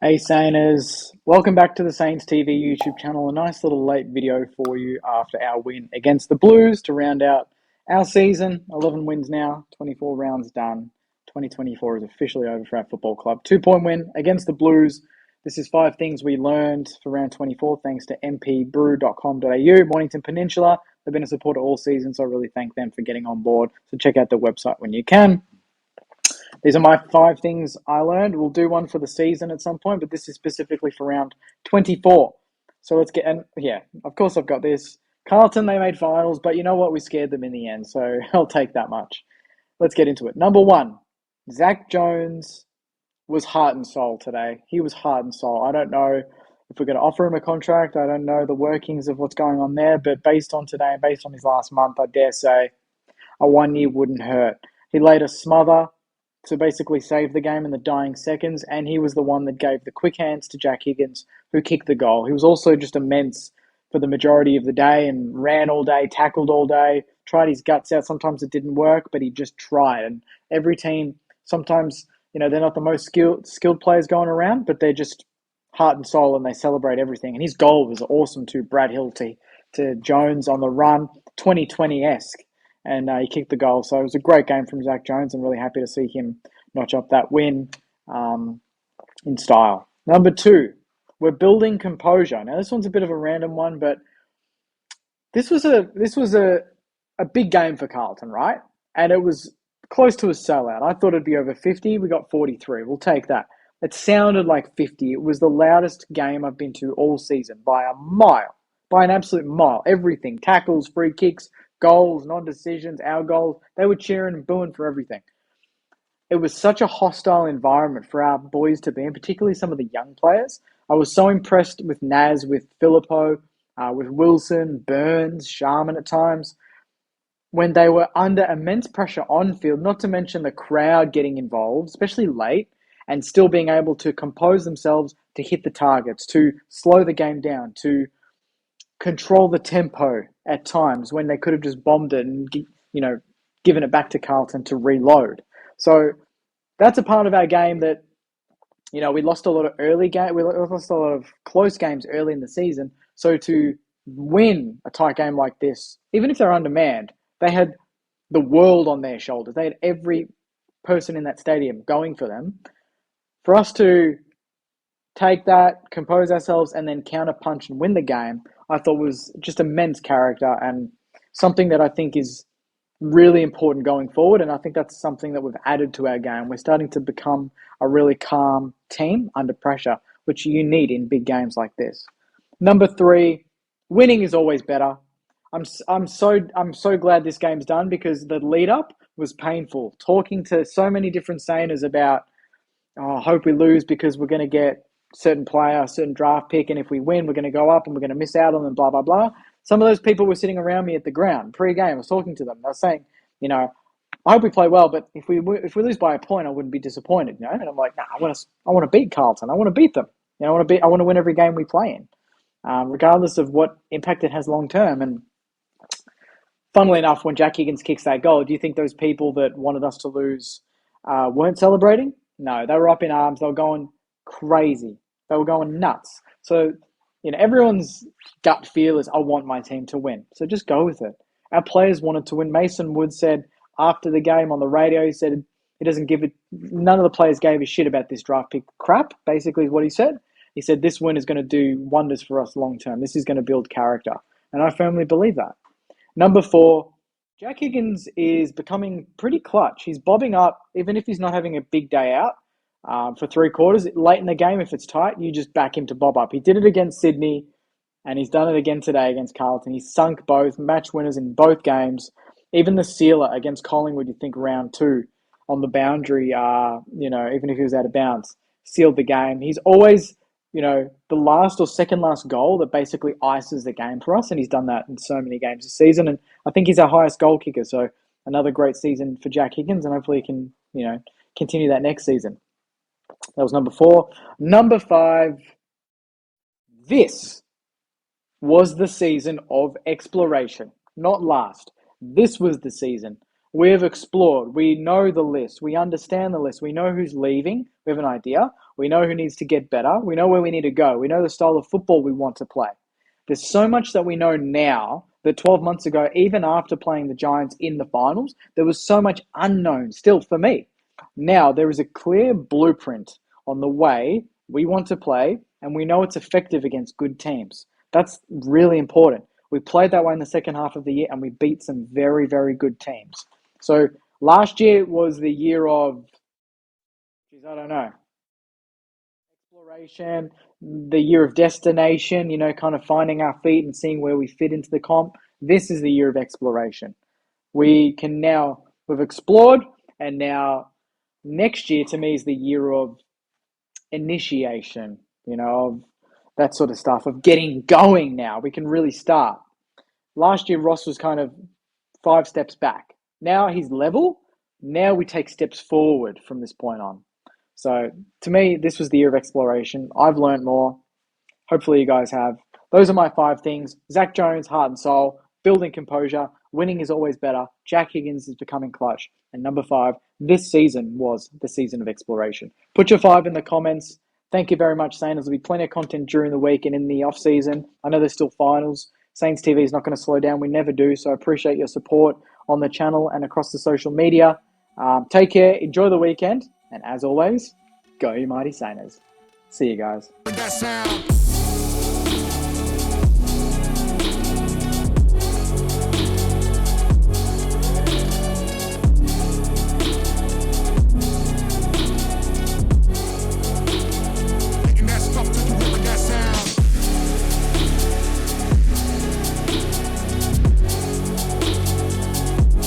Hey Sainers, welcome back to the Saints TV YouTube channel. A nice little late video for you after our win against the Blues to round out our season. 11 wins now, 24 rounds done. 2024 is officially over for our football club. 2-point win against the Blues. This is 5 things we learned for round 24 thanks to mpbrew.com.au. Mornington Peninsula, they've been a supporter all season, so I really thank them for getting on board. So check out the website when you can. These are my 5 things I learned. We'll do one for the season at some point, but this is specifically for round 24. So let's get, and yeah, of course I've got this. Carlton, they made finals, but you know what? We scared them in the end, so I'll take that much. Let's get into it. Number 1, Zack Jones was heart and soul today. He was heart and soul. I don't know if we're going to offer him a contract. I don't know the workings of what's going on there, but based on today and based on his last month, I dare say a 1 year wouldn't hurt. He laid a smother to basically save the game in the dying seconds, and he was the one that gave the quick hands to Jack Higgins, who kicked the goal. He was also just immense for the majority of the day and ran all day, tackled all day, tried his guts out. Sometimes it didn't work, but he just tried. And every team, sometimes, they're not the most skilled players going around, but they're just heart and soul, and they celebrate everything. And his goal was awesome too, Brad Hill to Jones on the run, 2020-esque. And he kicked the goal. So it was a great game from Zack Jones. I'm really happy to see him notch up that win in style. Number 2, we're building composure. Now, this one's a bit of a random one, but this was a big game for Carlton, right? And it was close to a sellout. I thought it'd be over 50. We got 43. We'll take that. It sounded like 50. It was the loudest game I've been to all season by a mile, by an absolute mile. Everything, tackles, free kicks, goals, non-decisions, our goals. They were cheering and booing for everything. It was such a hostile environment for our boys to be in, particularly some of the young players. I was so impressed with Naz, with Filippo, with Wilson, Burns, Sharman at times, when they were under immense pressure on field, not to mention the crowd getting involved, especially late, and still being able to compose themselves to hit the targets, to slow the game down, to control the tempo at times when they could have just bombed it and given it back to Carlton to reload. So that's a part of our game that we lost a lot of we lost a lot of close games early in the season. So to win a tight game like this, even if they're undermanned, they had the world on their shoulders. They had every person in that stadium going for them. For us to take that, compose ourselves, and then counter-punch and win the game, I thought was just immense character and something that I think is really important going forward. And I think that's something that we've added to our game. We're starting to become a really calm team under pressure, which you need in big games like this. Number 3, winning is always better. I'm so glad this game's done, because the lead up was painful. Talking to so many different Sainers about, I hope we lose because we're going to get certain player, a certain draft pick, and if we win, we're going to go up and we're going to miss out on them, blah, blah, blah. Some of those people were sitting around me at the ground pre-game. I was talking to them. They were saying, I hope we play well, but if we lose by a point, I wouldn't be disappointed, And I'm like, nah, I want to beat Carlton. I want to beat them. I want to win every game we play in, regardless of what impact it has long term. And funnily enough, when Jack Higgins kicks that goal, do you think those people that wanted us to lose weren't celebrating? No, they were up in arms. They were going crazy. They were going nuts. So, everyone's gut feel is, I want my team to win. So just go with it. Our players wanted to win. Mason Wood said after the game on the radio, he said he doesn't give it, none of the players gave a shit about this draft pick crap, basically is what he said. He said this win is going to do wonders for us long term. This is going to build character. And I firmly believe that. Number 4, Jack Higgins is becoming pretty clutch. He's bobbing up, even if he's not having a big day out for 3 quarters. Late in the game, if it's tight, you just back him to bob up. He did it against Sydney, and he's done it again today against Carlton. He's sunk both match winners in both games. Even the sealer against Collingwood, you think round 2 on the boundary, even if he was out of bounds, sealed the game. He's always, the last or second last goal that basically ices the game for us, and he's done that in so many games this season. And I think he's our highest goal kicker. So another great season for Jack Higgins, and hopefully he can, continue that next season. That was number 4. Number 5, this was the season of exploration, not last. This was the season. We have explored. We know the list. We understand the list. We know who's leaving. We have an idea. We know who needs to get better. We know where we need to go. We know the style of football we want to play. There's so much that we know now that 12 months ago, even after playing the Giants in the finals, there was so much unknown still for me. Now there is a clear blueprint on the way we want to play, and we know it's effective against good teams. That's really important. We played that way in the second half of the year, and we beat some very, very good teams. So last year was the year of, I don't know, exploration, the year of destination, kind of finding our feet and seeing where we fit into the comp. This is the year of exploration. We've explored, and now next year to me is the year of initiation, of that sort of stuff, of getting going now. We can really start. Last year, Ross was kind of 5 steps back. Now he's level. Now we take steps forward from this point on. So to me, this was the year of exploration. I've learned more. Hopefully you guys have. Those are my 5 things. Zack Jones, heart and soul, building composure, winning is always better. Jack Higgins is becoming clutch. And number 5, this season was the season of exploration. Put your 5 in the comments. Thank you very much, Saints. There'll be plenty of content during the week and in the off season. I know there's still finals. Saints TV is not going to slow down. We never do. So I appreciate your support on the channel and across the social media. Take care. Enjoy the weekend. And as always, go you mighty Saints. See you guys.